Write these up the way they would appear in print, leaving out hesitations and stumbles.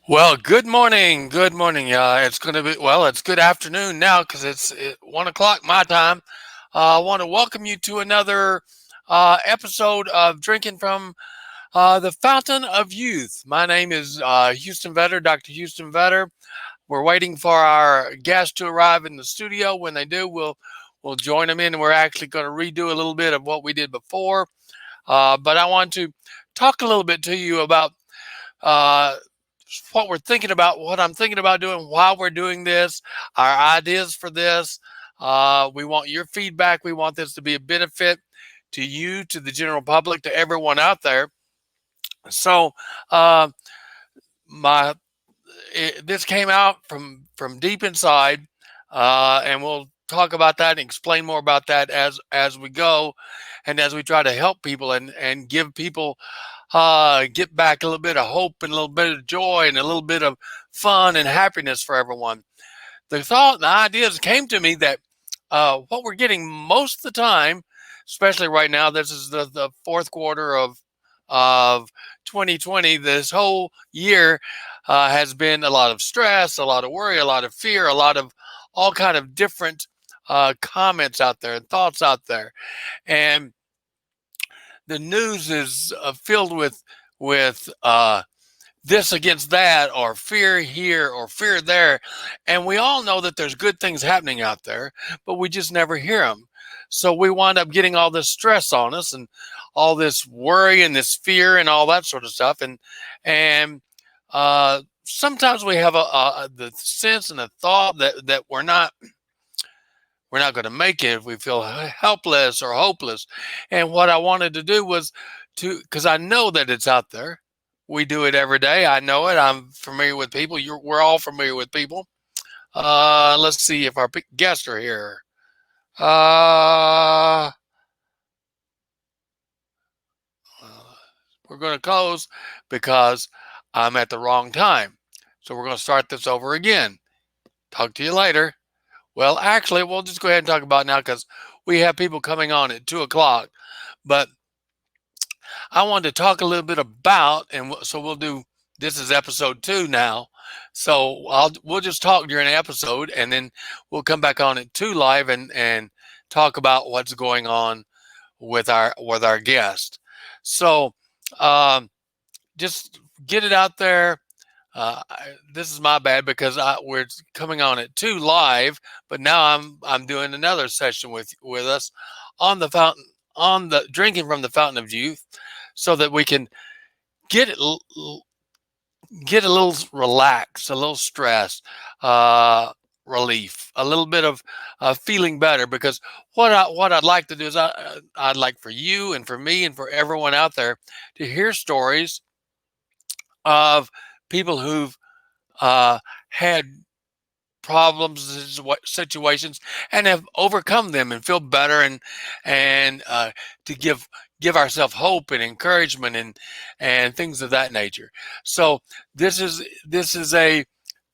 Well, good morning. Good morning. It's going to be, well, it's good afternoon now because it's 1 o'clock my time. I want to welcome you to another episode of Drinking from the Fountain of Youth. My name is Houston Vetter, Dr. Houston Vetter. We're waiting for our guests to arrive in the studio. When they do, we'll join them in, and we're actually going to redo a little bit of what we did before. But I want to talk a little bit to you about uh, what I'm thinking about doing while we're doing this, our ideas for this. We want your feedback. We want this to be a benefit to you, to the general public, to everyone out there. So, uh, my this came out from deep inside, and we'll talk about that and explain more about that as we go, and as we try to help people and give people get back a little bit of hope and a little bit of joy and a little bit of fun and happiness for everyone. The thought, the ideas came to me that what we're getting most of the time, especially right now, this is the fourth quarter of 2020. This whole year has been a lot of stress, a lot of worry, a lot of fear, a lot of all kind of different comments out there and thoughts out there, and the news is filled with this against that, or fear here or fear there, and we all know that there's good things happening out there, but we just never hear them. So we wind up getting all this stress on us and all this worry and this fear and all that sort of stuff, and sometimes we have the sense and the thought that we're not going to make it if we feel helpless or hopeless. And what I wanted to do was because I know that it's out there. We do it every day. I know it. I'm familiar with people. We're all familiar with people. Let's see if our guests are here. Uh, we're going to close because I'm at the wrong time. So we're going to start this over again. Talk to you later. Well, actually, we'll just go ahead and talk about it now because we have people coming on at 2 o'clock. But I wanted to talk a little bit about, and so we'll do. This is episode 2 now, so we'll just talk during the episode, and then we'll come back on at 2 live and talk about what's going on with our guest. So um, just get it out there. This is my bad because we're coming on at 2 live, but now I'm doing another session with us on the fountain, on the Drinking from the Fountain of Youth, so that we can get it get a little relaxed, a little stress relief, a little bit of feeling better. Because what I'd like to do is I'd like for you and for me and for everyone out there to hear stories of people who've had problems, situations, and have overcome them and feel better, and to give ourselves hope and encouragement and things of that nature. So this is a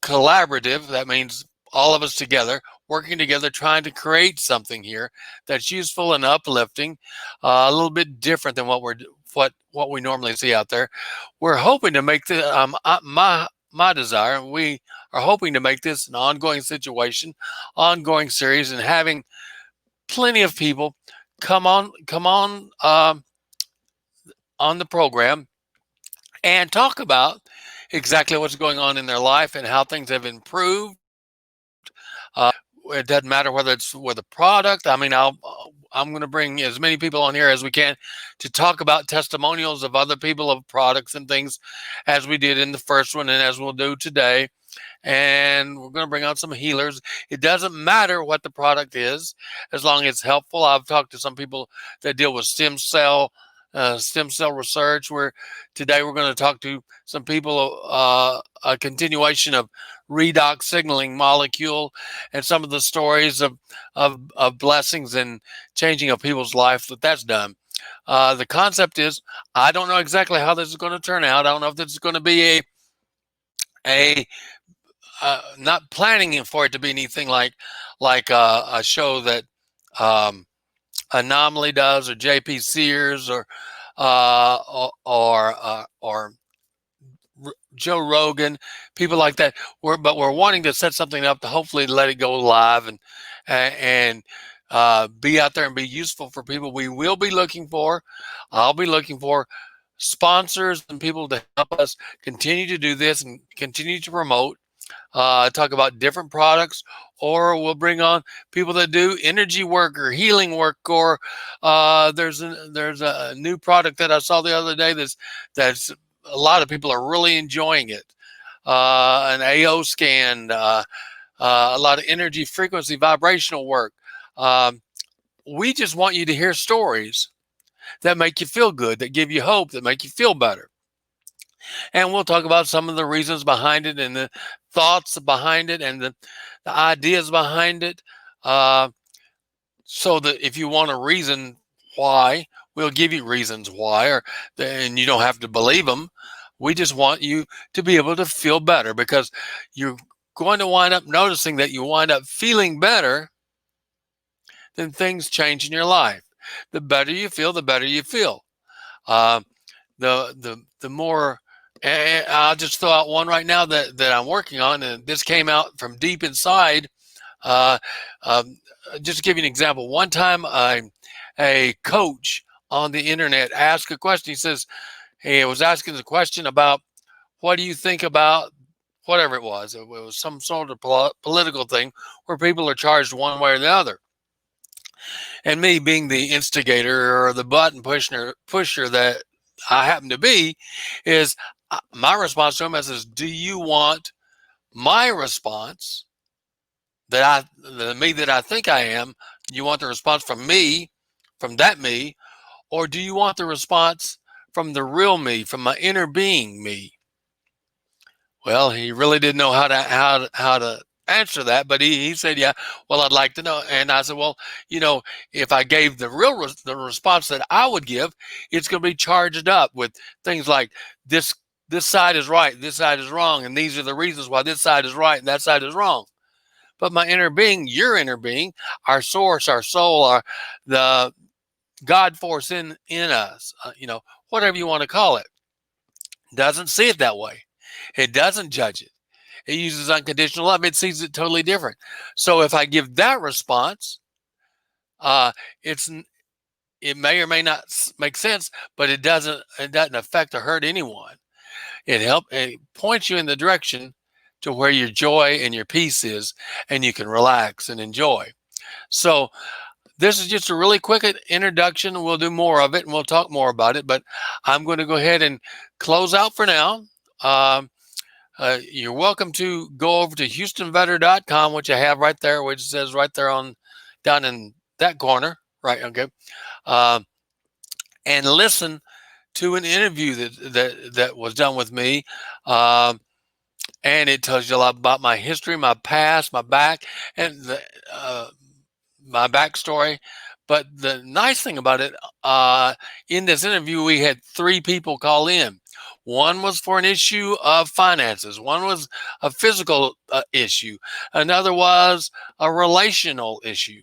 collaborative. That means all of us together, working together, trying to create something here that's useful and uplifting, a little bit different than what we normally see out there. We're hoping to make this my desire. We are hoping to make this an ongoing situation, ongoing series, and having plenty of people come on the program and talk about exactly what's going on in their life and how things have improved. It doesn't matter whether it's with a product. I mean, I'm going to bring as many people on here as we can to talk about testimonials of other people of products and things, as we did in the first one and as we'll do today. And we're going to bring on some healers. It doesn't matter what the product is, as long as it's helpful. I've talked to some people that deal with stem cell research. Today we're going to talk to some people, a continuation of redox signaling molecule, and some of the stories of blessings and changing of people's life that's done. The concept is, I don't know exactly how this is going to turn out. I don't know if this is going to be a not planning for it to be anything like a show that Anomaly does, or JP Sears, or Joe Rogan, people like that. But we're wanting to set something up to hopefully let it go live and be out there and be useful for people. We will be looking for, I'll be looking for sponsors and people to help us continue to do this and continue to promote, talk about different products, or we'll bring on people that do energy work or healing work, or there's a new product that I saw the other day that's a lot of people are really enjoying it. An AO scan, a lot of energy frequency vibrational work. We just want you to hear stories that make you feel good, that give you hope, that make you feel better. And we'll talk about some of the reasons behind it and the thoughts behind it and the ideas behind it. So that if you want a reason why, we'll give you reasons why, and you don't have to believe them. We just want you to be able to feel better, because you're going to wind up noticing that you wind up feeling better, then things change in your life. The better you feel, the better you feel. The more, and I'll just throw out one right now that I'm working on, and this came out from deep inside. Just to give you an example, one time a coach on the internet asked a question. He says, he was asking the question about, what do you think about whatever it was? It was some sort of political thing where people are charged one way or the other. And me being the instigator or the button pusher that I happen to be, is my response to him is, do you want my response the me that I think I am? You want the response from me, from that me, or do you want the response from the real me, from my inner being me? Well, he really didn't know how to answer that, but he said, yeah, well, I'd like to know. And I said, well, if I gave the response that I would give, it's going to be charged up with things like this side is right, this side is wrong, and these are the reasons why this side is right and that side is wrong. But my inner being, your inner being, our source, our soul, the God force in us, whatever you want to call it, doesn't see it that way. It doesn't judge it. It uses unconditional love. It sees it totally different. So if I give that response, it may or may not make sense, but it doesn't affect or hurt anyone. It points you in the direction to where your joy and your peace is, and you can relax and enjoy. So this is just a really quick introduction. We'll do more of it and we'll talk more about it, but I'm going to go ahead and close out for now. You're welcome to go over to HoustonVetter.com, which I have right there, which says right there down in that corner, right? Okay. And listen to an interview that was done with me. And it tells you a lot about my history, my past, my back, and my backstory. But the nice thing about it, in this interview, we had 3 people call in. One was for an issue of finances. One was a physical issue. Another was a relational issue.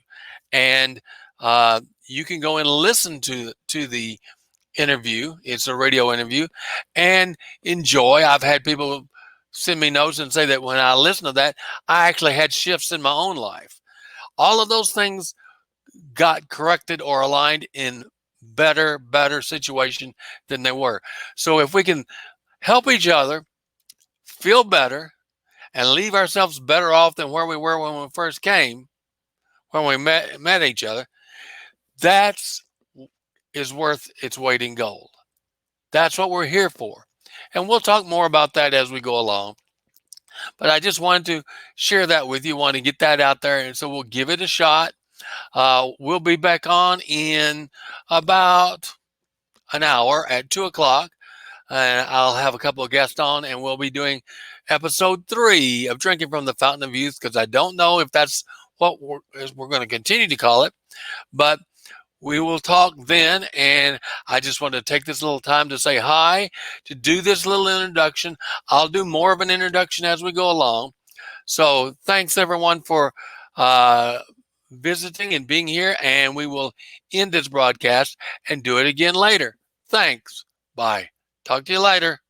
And you can go and listen to the interview. It's a radio interview, and enjoy. I've had people send me notes and say that when I listen to that, I actually had shifts in my own life. All of those things got corrected or aligned in better situation than they were. So if we can help each other feel better and leave ourselves better off than where we were when we first came, when we met each other, that's is worth its weight in gold. That's what we're here for. And we'll talk more about that as we go along. But I just wanted to share that with you, want to get that out there. And so we'll give it a shot. We'll be back on in about an hour at 2 o'clock. And I'll have a couple of guests on, and we'll be doing episode 3 of Drinking from the Fountain of Youth, because I don't know if that's what we're going to continue to call it. But we will talk then, and I just want to take this little time to say hi, to do this little introduction. I'll do more of an introduction as we go along. So thanks, everyone, for visiting and being here, and we will end this broadcast and do it again later. Thanks. Bye. Talk to you later.